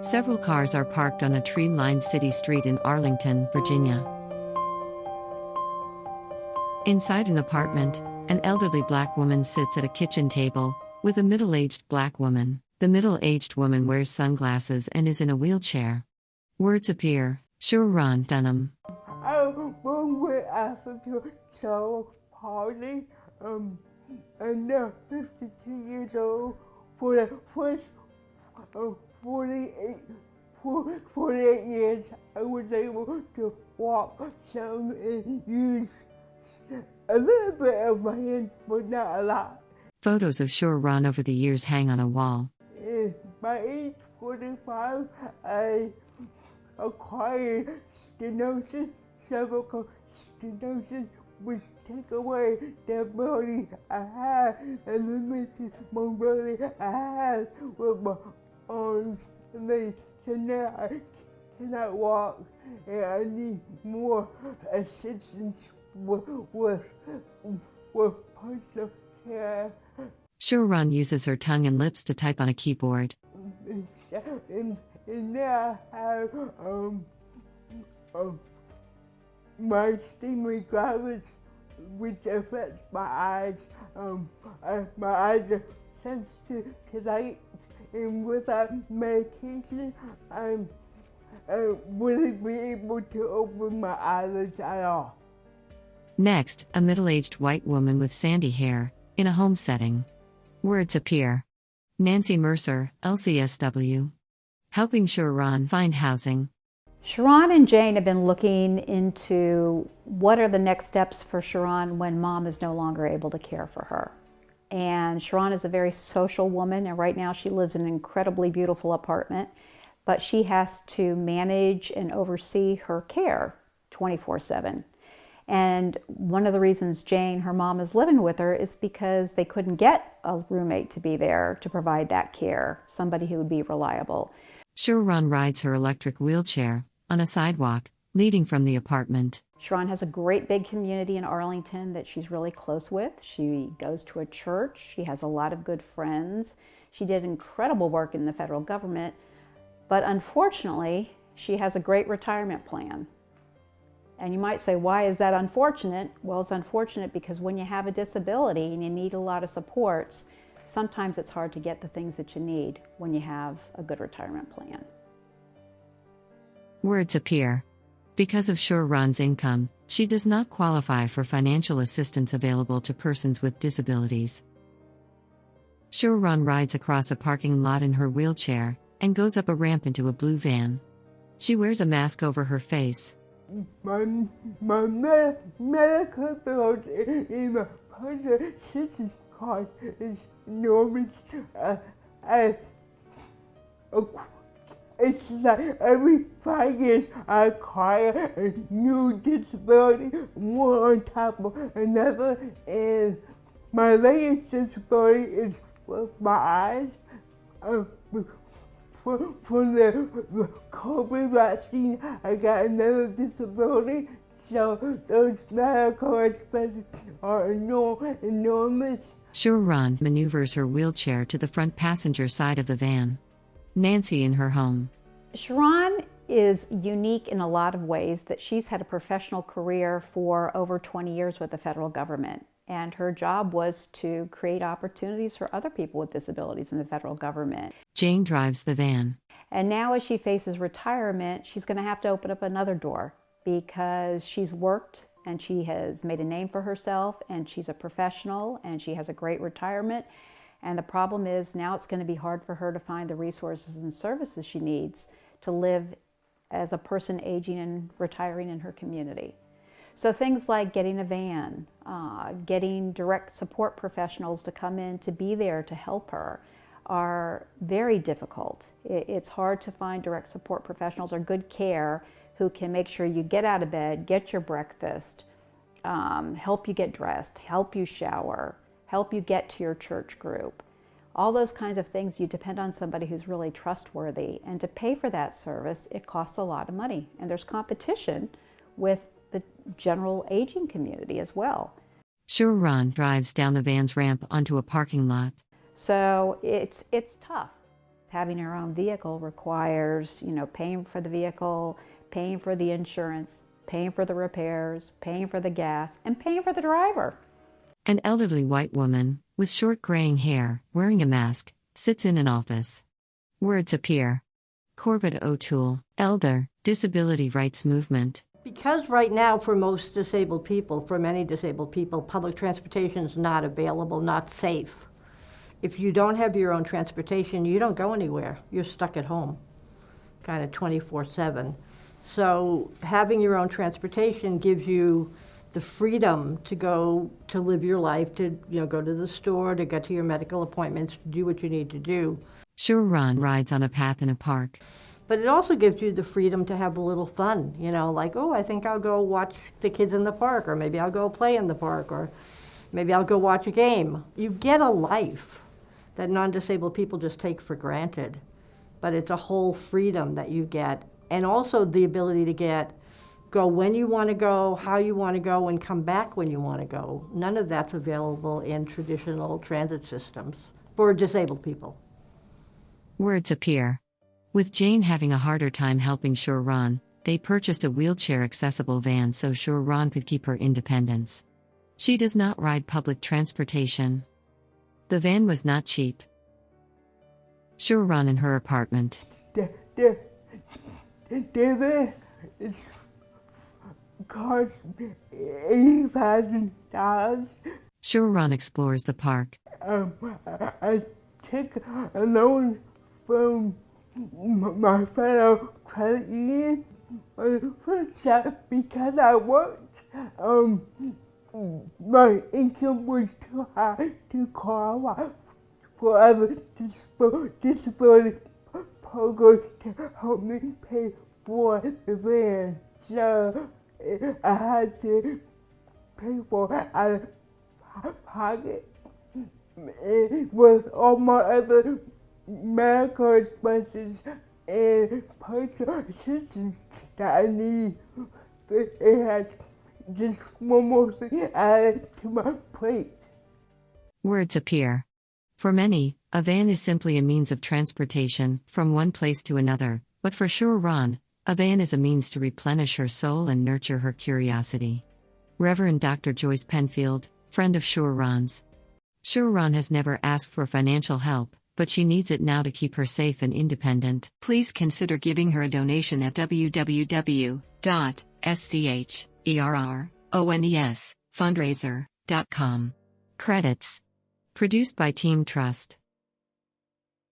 Several cars are parked on a tree-lined city street in Arlington, Virginia. Inside an apartment, an elderly black woman sits at a kitchen table with a middle-aged black woman. The middle-aged woman wears sunglasses and is in a wheelchair. Words appear. Scherrone, Dunhamn. I went after to show party. I'm now 52 years old. For the first 48 years, I was able to walk some and use a little bit of my hand, but not a lot. Photos of Scherrone over the years hang on a wall. By age 45, I acquired stenosis, cervical stenosis, which take away the ability I had, and limited mobility I had with my arms and legs. So now I cannot walk, and I need more assistance with personal care. Scherrone uses her tongue and lips to type on a keyboard. And now I have my stimulus glasses, which affects my eyes. My eyes are sensitive to light, and without medication, I wouldn't be able to open my eyelids at all. Next, a middle-aged white woman with sandy hair, in a home setting. Words appear. Nancy Mercer, LCSW. Helping Scherrone find housing. Scherrone and Jane have been looking into what are the next steps for Scherrone when mom is no longer able to care for her. And Scherrone is a very social woman, and right now she lives in an incredibly beautiful apartment, but she has to manage and oversee her care 24/7. And one of the reasons Jane, her mom, is living with her is because they couldn't get a roommate to be there to provide that care, somebody who would be reliable. Scherrone rides her electric wheelchair on a sidewalk leading from the apartment. Scherrone has a great big community in Arlington that she's really close with. She goes to a church. She has a lot of good friends. She did incredible work in the federal government, but unfortunately, she has a great retirement plan. And you might say, why is that unfortunate? Well, it's unfortunate because when you have a disability and you need a lot of supports, sometimes it's hard to get the things that you need when you have a good retirement plan. Words appear. Because of Scherrone's income, she does not qualify for financial assistance available to persons with disabilities. Scherrone rides across a parking lot in her wheelchair and goes up a ramp into a blue van. She wears a mask over her face. My medical bills in my personal assistance cost is enormous. It's like every 5 years I acquire a new disability, one on top of another, and my latest disability is with my eyes. For the COVID vaccine, I got another disability, so those medical expenses are enormous. Scherrone maneuvers her wheelchair to the front passenger side of the van. Nancy in her home. Scherrone is unique in a lot of ways that she's had a professional career for over 20 years with the federal government. And her job was to create opportunities for other people with disabilities in the federal government. Jane drives the van. And now as she faces retirement, she's going to have to open up another door because she's worked and she has made a name for herself and she's a professional and she has a great retirement. And the problem is now it's going to be hard for her to find the resources and services she needs to live as a person aging and retiring in her community. So things like getting a van, getting direct support professionals to come in to be there to help her are very difficult. It's hard to find direct support professionals or good care who can make sure you get out of bed, get your breakfast, help you get dressed, help you shower, help you get to your church group. All those kinds of things, you depend on somebody who's really trustworthy. And to pay for that service, it costs a lot of money. And there's competition with the general aging community as well. Scherrone drives down the van's ramp onto a parking lot. So it's tough. Having your own vehicle requires, paying for the vehicle, paying for the insurance, paying for the repairs, paying for the gas, and paying for the driver. An elderly white woman, with short graying hair, wearing a mask, sits in an office. Words appear. Corbett O'Toole, Elder, Disability Rights Movement. Because right now for most disabled people, for many disabled people, public transportation is not available, not safe. If you don't have your own transportation, you don't go anywhere. You're stuck at home, kind of 24/7. So having your own transportation gives you the freedom to go to live your life, to go to the store, to get to your medical appointments, to do what you need to do. Scherrone rides on a path in a park. But it also gives you the freedom to have a little fun, like, oh, I think I'll go watch the kids in the park, or maybe I'll go play in the park, or maybe I'll go watch a game. You get a life that non-disabled people just take for granted, but it's a whole freedom that you get, and also the ability to go when you want to go, how you want to go, and come back when you want to go. None of that's available in traditional transit systems for disabled people. Words appear. With Jane having a harder time helping Scherrone, they purchased a wheelchair-accessible van so Scherrone could keep her independence. She does not ride public transportation. The van was not cheap. Scherrone in her apartment. The van cost $80,000. Scherrone explores the park. I took a loan from my fellow credit union because I worked. My income was too high to qualify for other disability programs to help me pay for the van. So I had to pay for it out of pocket with all my other medical expenses and personal assistance that I need. It has just one more thing added to my plate. Words appear. For many, a van is simply a means of transportation from one place to another, but for Scherrone, a van is a means to replenish her soul and nurture her curiosity. Reverend Dr. Joyce Penfield, friend of Scherrone's. Scherrone has never asked for financial help, but she needs it now to keep her safe and independent. Please consider giving her a donation at www.scherronesfundraiser.com. Credits. Produced by Team Trust.